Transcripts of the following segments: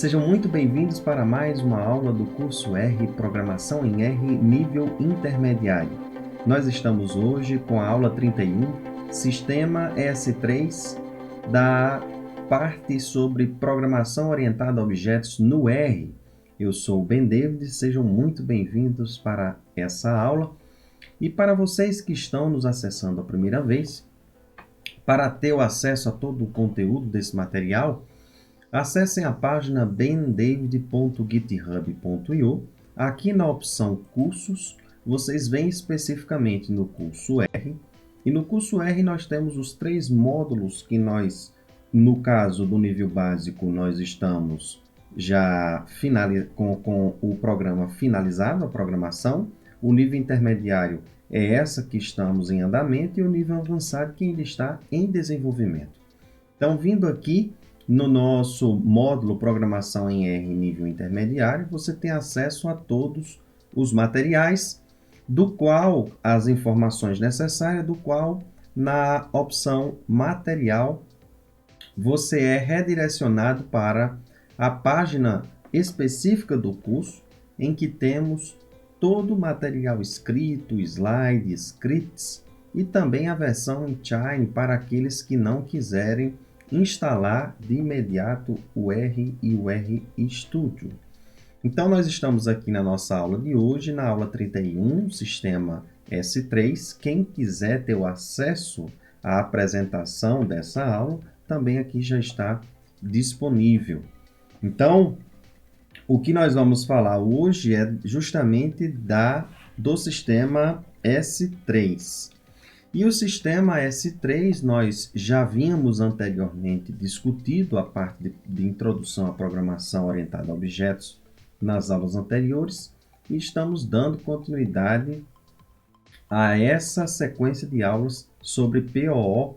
Sejam muito bem-vindos para mais uma aula do curso R Programação em R nível intermediário. Nós estamos hoje com a aula 31, Sistema S3, da parte sobre Programação orientada a objetos no R. Eu sou o Ben David, sejam muito bem-vindos para essa aula. E para vocês que estão nos acessando a primeira vez, para ter o acesso a todo o conteúdo desse material, acessem a página bendavid.github.io. Aqui na opção Cursos, vocês vêm especificamente no curso R. E no curso R nós temos os 3 módulos que nós, no caso do nível básico, nós estamos já com o programa finalizado, a programação. O nível intermediário é essa que estamos em andamento e o nível avançado que ainda está em desenvolvimento. Então, vindo aqui no nosso módulo Programação em R nível intermediário, você tem acesso a todos os materiais, do qual as informações necessárias, do qual na opção Material você é redirecionado para a página específica do curso, em que temos todo o material escrito, slides, scripts e também a versão em Shine para aqueles que não quiserem instalar de imediato o R e o RStudio. Então, nós estamos aqui na nossa aula de hoje, na aula 31, Sistema S3. Quem quiser ter o acesso à apresentação dessa aula, também aqui já está disponível. Então, o que nós vamos falar hoje é justamente do sistema S3. E o sistema S3 nós já havíamos anteriormente discutido a parte de introdução à programação orientada a objetos nas aulas anteriores e estamos dando continuidade a essa sequência de aulas sobre POO,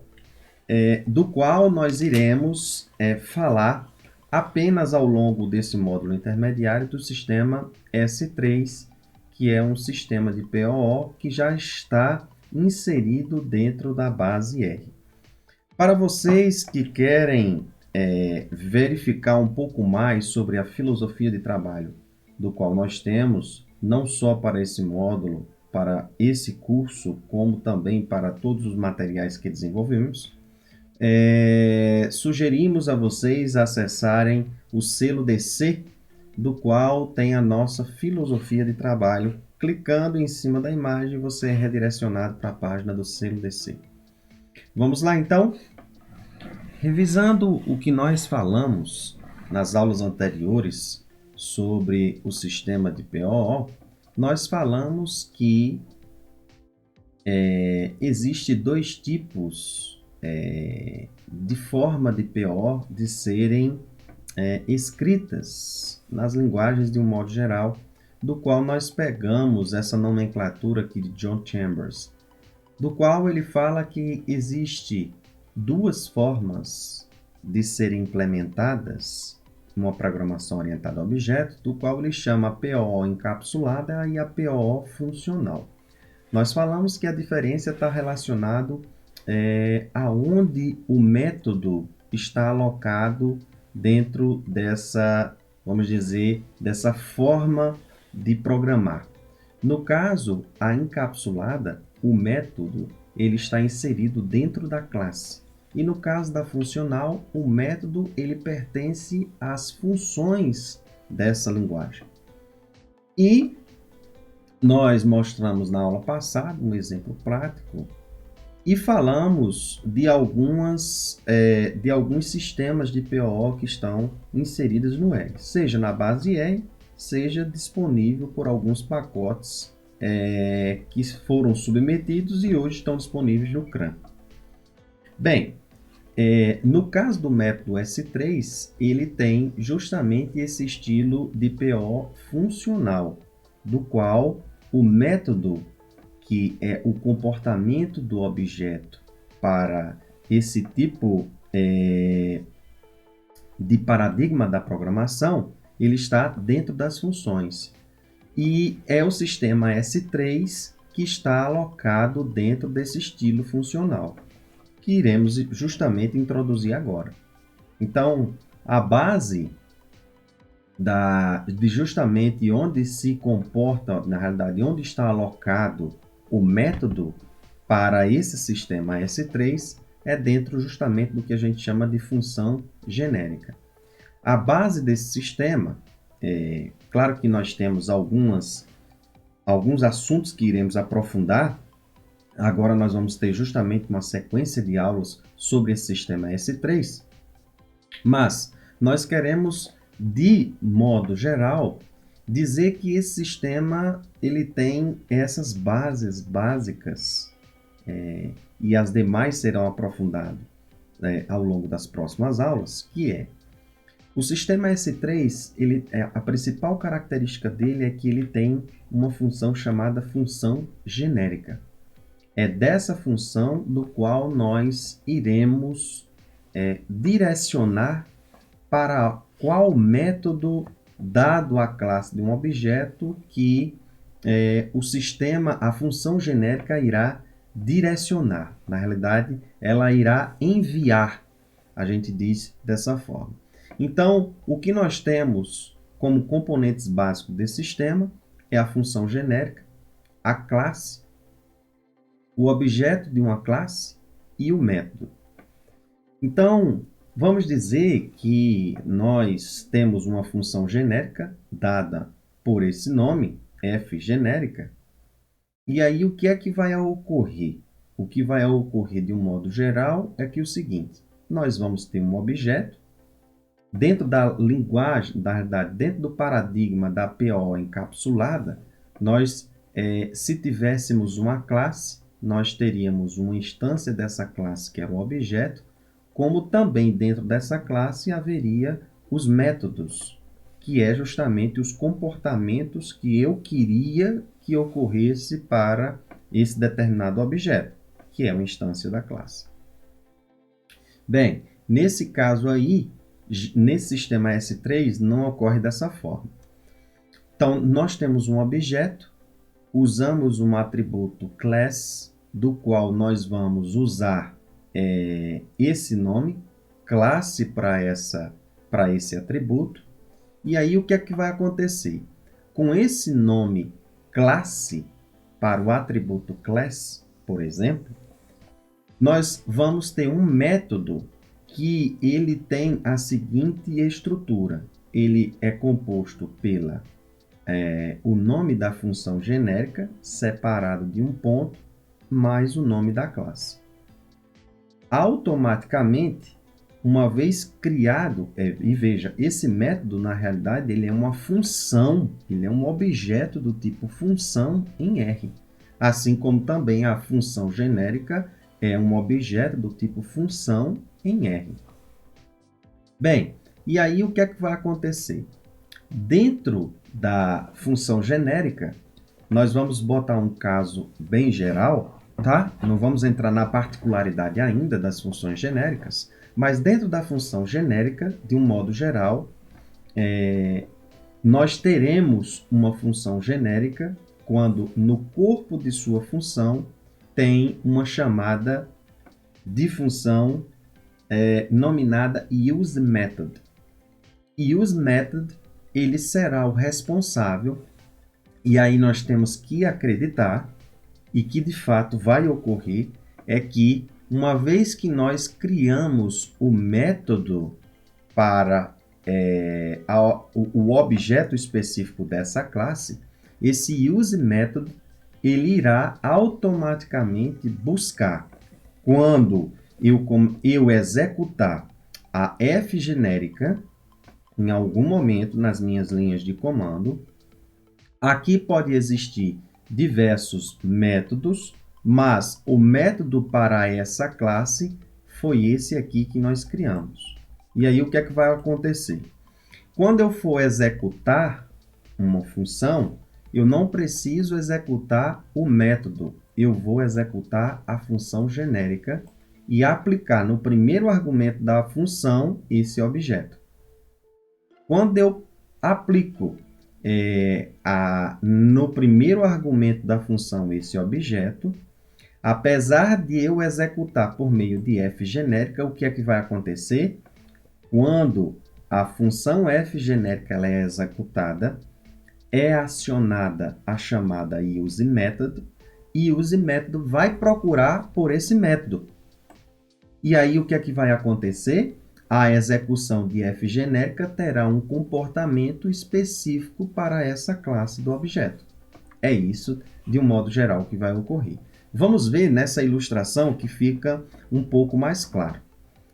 do qual nós iremos falar apenas ao longo desse módulo intermediário do sistema S3, que é um sistema de POO que já está inserido dentro da base R. Para vocês que querem verificar um pouco mais sobre a filosofia de trabalho do qual nós temos, não só para esse módulo, para esse curso, como também para todos os materiais que desenvolvemos, sugerimos a vocês acessarem o selo DC, do qual tem a nossa filosofia de trabalho. Clicando em cima da imagem, você é redirecionado para a página do selo DC. Vamos lá, então? Revisando o que nós falamos nas aulas anteriores sobre o sistema de POO, nós falamos que existe 2 tipos de forma de POO de serem escritas nas linguagens de um modo geral, do qual nós pegamos essa nomenclatura aqui de John Chambers, do qual ele fala que existe 2 formas de serem implementadas uma programação orientada a objetos, do qual ele chama a POO encapsulada e a POO funcional. Nós falamos que a diferença está relacionada aonde o método está alocado dentro dessa, vamos dizer, dessa forma de programar. No caso, a encapsulada, o método, ele está inserido dentro da classe. E no caso da funcional, o método, ele pertence às funções dessa linguagem. E nós mostramos na aula passada um exemplo prático e falamos de alguns sistemas de POO que estão inseridos no R, seja na base R, seja disponível por alguns pacotes que foram submetidos e hoje estão disponíveis no CRAN. Bem, no caso do método S3, ele tem justamente esse estilo de PO funcional, do qual o método, que é o comportamento do objeto para esse tipo de paradigma da programação, ele está dentro das funções. E é o sistema S3 que está alocado dentro desse estilo funcional, que iremos justamente introduzir agora. Então, a base de justamente onde se comporta, na realidade, onde está alocado o método para esse sistema S3 é dentro justamente do que a gente chama de função genérica. A base desse sistema, claro que nós temos alguns assuntos que iremos aprofundar. Agora nós vamos ter justamente uma sequência de aulas sobre esse sistema S3, mas nós queremos, de modo geral, dizer que esse sistema ele tem essas bases básicas, e as demais serão aprofundadas ao longo das próximas aulas, que é o sistema S3, a principal característica dele é que ele tem uma função chamada função genérica. É dessa função do qual nós iremos direcionar para qual método dado à classe de um objeto que o sistema, a função genérica irá direcionar. Na realidade, ela irá enviar, a gente diz dessa forma. Então, o que nós temos como componentes básicos desse sistema é a função genérica, a classe, o objeto de uma classe e o método. Então, vamos dizer que nós temos uma função genérica dada por esse nome, f genérica, e aí o que é que vai ocorrer? O que vai ocorrer de um modo geral é que o seguinte, nós vamos ter um objeto, dentro da linguagem, na verdade, dentro do paradigma da PO encapsulada, nós, se tivéssemos uma classe, nós teríamos uma instância dessa classe, que é o objeto, como também dentro dessa classe haveria os métodos, que é justamente os comportamentos que eu queria que ocorresse para esse determinado objeto, que é uma instância da classe. Bem, nesse caso aí, nesse sistema S3 não ocorre dessa forma. Então, nós temos um objeto, usamos um atributo class, do qual nós vamos usar esse nome, classe para esse atributo. E aí o que é que vai acontecer? Com esse nome classe para o atributo class, por exemplo, nós vamos ter um método que ele tem a seguinte estrutura. Ele é composto pela o nome da função genérica, separado de um ponto, mais o nome da classe. Automaticamente, uma vez criado, e veja, esse método, na realidade, ele é uma função, ele é um objeto do tipo função em R. Assim como também a função genérica é um objeto do tipo função em R. Bem, e aí o que é que vai acontecer? Dentro da função genérica, nós vamos botar um caso bem geral, tá? Não vamos entrar na particularidade ainda das funções genéricas, mas dentro da função genérica, de um modo geral, nós teremos uma função genérica quando no corpo de sua função tem uma chamada de função nominada useMethod. useMethod, ele será o responsável, e aí nós temos que acreditar, e que de fato vai ocorrer, é que uma vez que nós criamos o método para o objeto específico dessa classe, esse useMethod ele irá automaticamente buscar, quando eu executar a f genérica, em algum momento nas minhas linhas de comando, aqui pode existir diversos métodos, mas o método para essa classe foi esse aqui que nós criamos. E aí o que é que vai acontecer? Quando eu for executar uma função, eu não preciso executar o método, eu vou executar a função genérica e aplicar no primeiro argumento da função esse objeto. Quando eu aplico no primeiro argumento da função esse objeto, apesar de eu executar por meio de f genérica, o que é que vai acontecer? Quando a função f genérica ela é executada, é acionada a chamada useMethod, e useMethod vai procurar por esse método. E aí o que é que vai acontecer? A execução de f genérica terá um comportamento específico para essa classe do objeto. É isso, de um modo geral, que vai ocorrer. Vamos ver nessa ilustração que fica um pouco mais claro.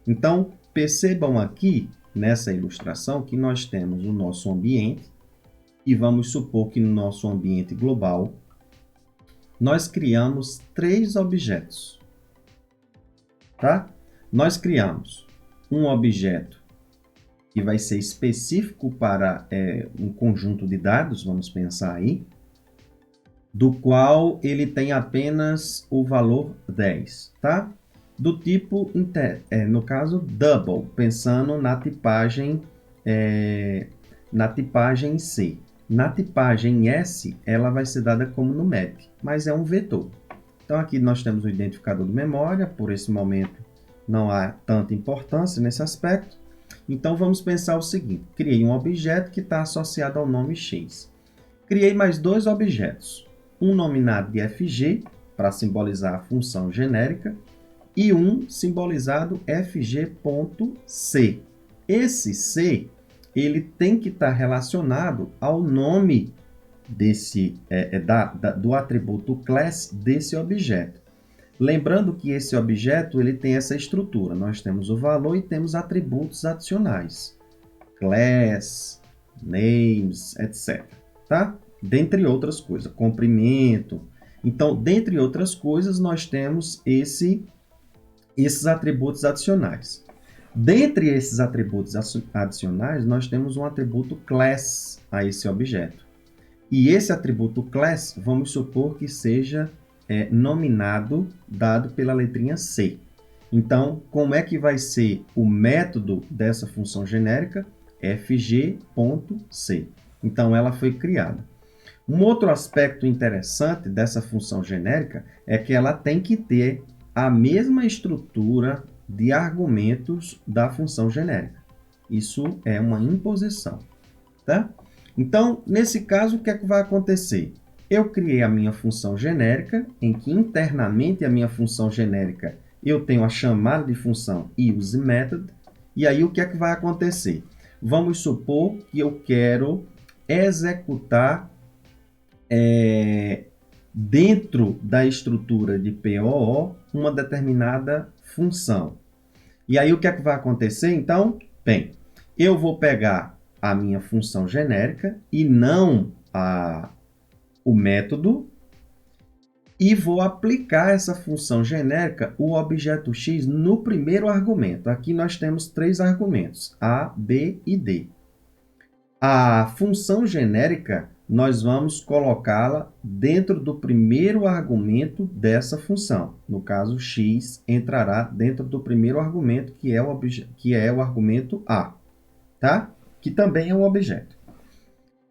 Então, percebam aqui, nessa ilustração, que nós temos o nosso ambiente, e vamos supor que no nosso ambiente global, nós criamos 3 objetos. Tá? Nós criamos um objeto que vai ser específico para um conjunto de dados, vamos pensar aí, do qual ele tem apenas o valor 10, tá? Do tipo, no caso, double, pensando na tipagem C. Na tipagem S, ela vai ser dada como numeric, mas é um vetor. Então, aqui nós temos o identificador de memória, por esse momento não há tanta importância nesse aspecto. Então, vamos pensar o seguinte, criei um objeto que está associado ao nome X. Criei mais 2 objetos, um nominado de fg, para simbolizar a função genérica, e um simbolizado fg.c. Esse C, ele tem que estar relacionado ao nome do atributo class desse objeto. Lembrando que esse objeto ele tem essa estrutura. Nós temos o valor e temos atributos adicionais. Class, names, etc. Tá? Dentre outras coisas. Comprimento. Então, dentre outras coisas, nós temos esses atributos adicionais. Dentre esses atributos adicionais, nós temos um atributo class a esse objeto. E esse atributo class, vamos supor que seja nominado, dado pela letrinha C. Então, como é que vai ser o método dessa função genérica? fg.c. Então, ela foi criada. Um outro aspecto interessante dessa função genérica é que ela tem que ter a mesma estrutura de argumentos da função genérica. Isso é uma imposição, tá? Então, nesse caso, o que é que vai acontecer? Eu criei a minha função genérica, em que internamente a minha função genérica eu tenho a chamada de função useMethod, e aí o que é que vai acontecer? Vamos supor que eu quero executar dentro da estrutura de POO uma determinada função. E aí o que é que vai acontecer? Então, bem, eu vou pegar a minha função genérica e não o método e vou aplicar essa função genérica, o objeto X, no primeiro argumento. Aqui nós temos 3 argumentos, A, B e D. A função genérica, nós vamos colocá-la dentro do primeiro argumento dessa função. No caso, X entrará dentro do primeiro argumento, que é o argumento A, tá? Que também é um objeto.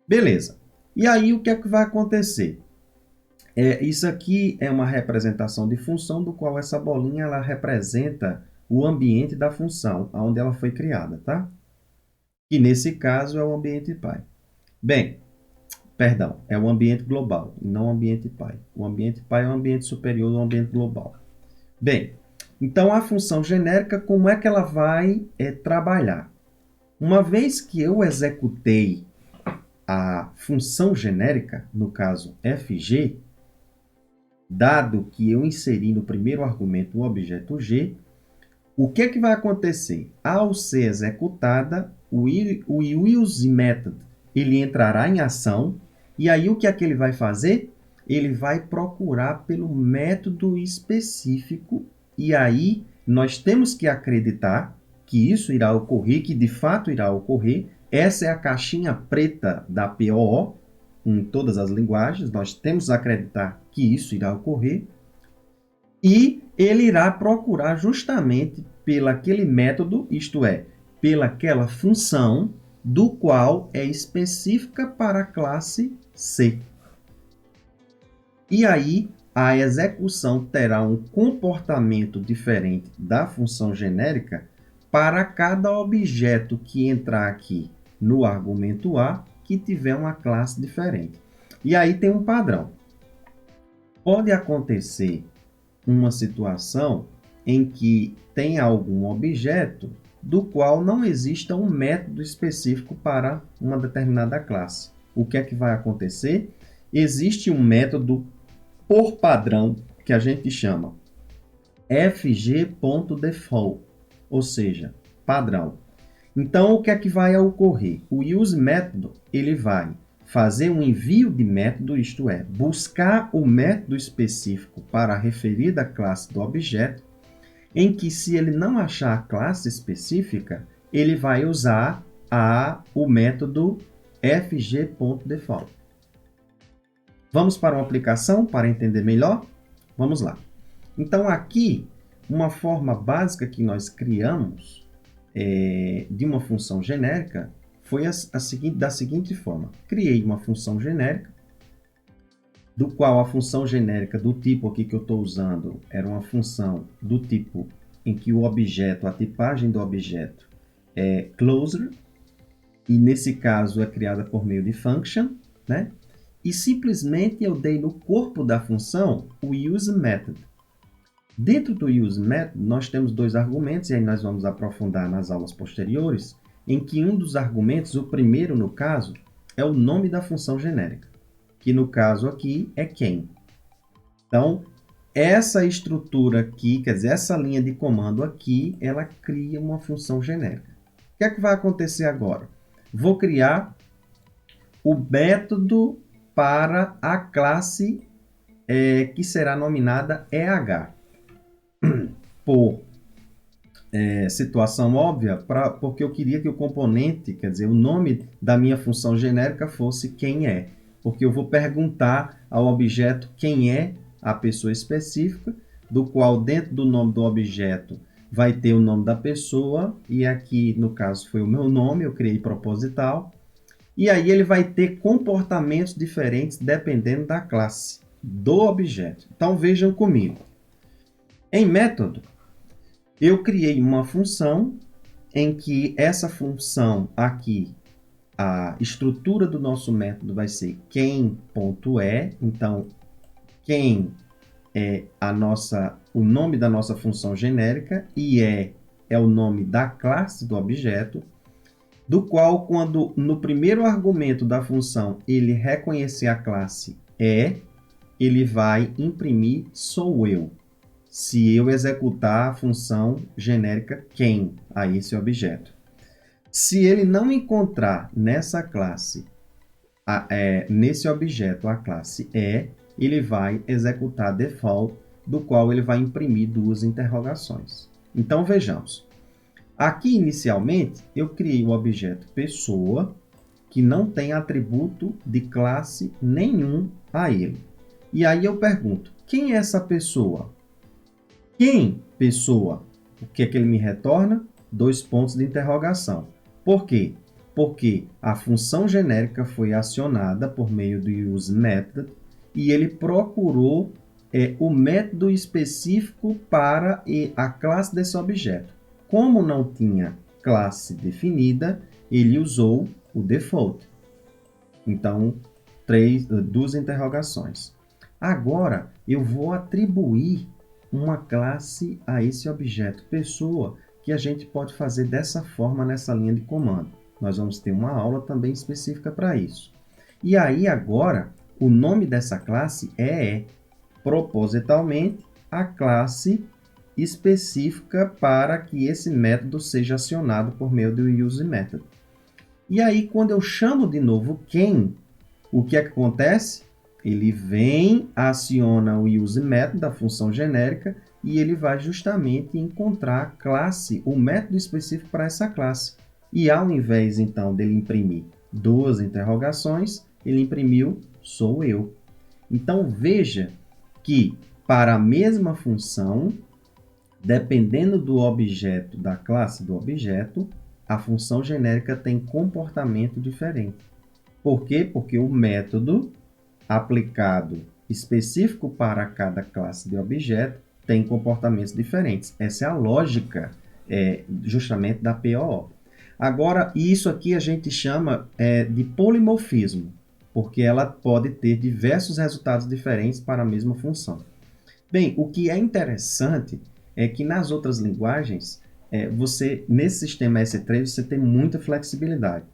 Beleza. E aí, o que é que vai acontecer? Isso aqui é uma representação de função, do qual essa bolinha ela representa o ambiente da função, onde ela foi criada, tá? E nesse caso é o ambiente pai. Bem, perdão, é o ambiente global, não o ambiente pai. O ambiente pai é o ambiente superior do ambiente global. Bem, então a função genérica, como é que ela vai trabalhar? Uma vez que eu executei a função genérica, no caso fg, dado que eu inseri no primeiro argumento o objeto g, o que é que vai acontecer? Ao ser executada, o useMethod ele entrará em ação, e aí o que é que ele vai fazer? Ele vai procurar pelo método específico, e aí nós temos que acreditar que isso irá ocorrer, que de fato irá ocorrer. Essa é a caixinha preta da POO, em todas as linguagens, nós temos que acreditar que isso irá ocorrer, e ele irá procurar justamente pelaquele método, isto é, pelaquela função do qual é específica para a classe C. E aí, a execução terá um comportamento diferente da função genérica, para cada objeto que entrar aqui no argumento A, que tiver uma classe diferente. E aí tem um padrão. Pode acontecer uma situação em que tem algum objeto do qual não exista um método específico para uma determinada classe. O que é que vai acontecer? Existe um método por padrão que a gente chama fg.default, ou seja, padrão. Então, o que é que vai ocorrer? O useMethod, ele vai fazer um envio de método, isto é, buscar o método específico para a referida classe do objeto, em que se ele não achar a classe específica, ele vai usar o método fg.default. Vamos para uma aplicação para entender melhor? Vamos lá. Então, aqui, uma forma básica que nós criamos de uma função genérica foi da seguinte forma. Criei uma função genérica, do qual a função genérica do tipo aqui que eu estou usando era uma função do tipo em que o objeto, a tipagem do objeto é closer, e nesse caso é criada por meio de function, né? E simplesmente eu dei no corpo da função o useMethod. Dentro do useMethod, nós temos dois argumentos, e aí nós vamos aprofundar nas aulas posteriores, em que um dos argumentos, o primeiro no caso, é o nome da função genérica, que no caso aqui é quem. Então, essa estrutura aqui, quer dizer, essa linha de comando aqui, ela cria uma função genérica. O que é que vai acontecer agora? Vou criar o método para a classe que será nominada EH. Por situação óbvia, porque eu queria que o componente, quer dizer, o nome da minha função genérica fosse quem é. Porque eu vou perguntar ao objeto quem é a pessoa específica, do qual dentro do nome do objeto vai ter o nome da pessoa, e aqui no caso foi o meu nome, eu criei proposital. E aí ele vai ter comportamentos diferentes dependendo da classe do objeto. Então vejam comigo. Em método, eu criei uma função em que essa função aqui, a estrutura do nosso método vai ser quem.é. Então, quem é o nome da nossa função genérica e é o nome da classe do objeto, do qual, quando no primeiro argumento da função ele reconhecer a classe ele vai imprimir sou eu, se eu executar a função genérica quem a esse objeto. Se ele não encontrar nessa classe, nesse objeto, a classe ele vai executar default, do qual ele vai imprimir duas interrogações. Então, vejamos. Aqui, inicialmente, eu criei o objeto pessoa, que não tem atributo de classe nenhum a ele. E aí eu pergunto, quem é essa pessoa? Quem, pessoa? O que é que ele me retorna? 2 pontos de interrogação. Por quê? Porque a função genérica foi acionada por meio do useMethod e ele procurou o método específico para a classe desse objeto. Como não tinha classe definida, ele usou o default. Então, 2 interrogações. Agora, eu vou atribuir uma classe a esse objeto pessoa, que a gente pode fazer dessa forma nessa linha de comando. Nós vamos ter uma aula também específica para isso. E aí, agora, o nome dessa classe é propositalmente a classe específica para que esse método seja acionado por meio do useMethod. E aí, quando eu chamo de novo quem, o que é que acontece? Ele vem, aciona o useMethod da função genérica e ele vai justamente encontrar a classe, o método específico para essa classe. E ao invés, então, dele imprimir 2 interrogações, ele imprimiu sou eu. Então, veja que para a mesma função, dependendo do objeto, da classe do objeto, a função genérica tem comportamento diferente. Por quê? Porque o método aplicado específico para cada classe de objeto tem comportamentos diferentes. Essa é a lógica justamente da POO. Agora, isso aqui a gente chama de polimorfismo, porque ela pode ter diversos resultados diferentes para a mesma função. Bem, o que é interessante é que nas outras linguagens, nesse sistema S3, você tem muita flexibilidade.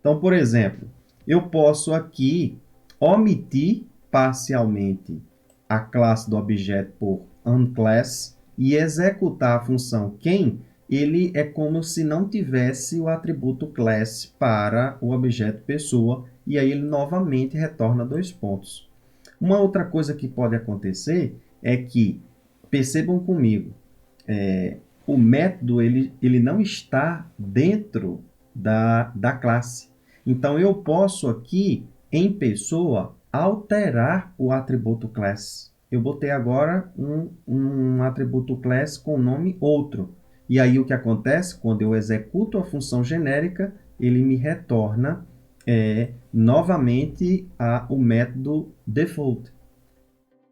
Então, por exemplo, eu posso aqui omitir parcialmente a classe do objeto por unclass e executar a função quem, ele é como se não tivesse o atributo class para o objeto pessoa, e aí ele novamente retorna 2 pontos. Uma outra coisa que pode acontecer é que, percebam comigo, o método ele não está dentro da classe. Então, eu posso aqui, em pessoa, alterar o atributo class. Eu botei agora um atributo class com nome outro. E aí, o que acontece? Quando eu executo a função genérica, ele me retorna novamente o método default.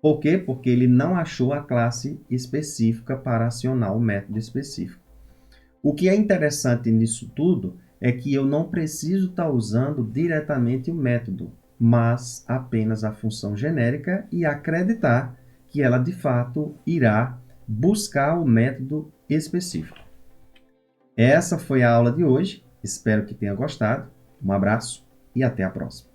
Por quê? Porque ele não achou a classe específica para acionar o método específico. O que é interessante nisso tudo é que eu não preciso estar usando diretamente o método, mas apenas a função genérica e acreditar que ela de fato irá buscar o método específico. Essa foi a aula de hoje. Espero que tenha gostado. Um abraço e até a próxima.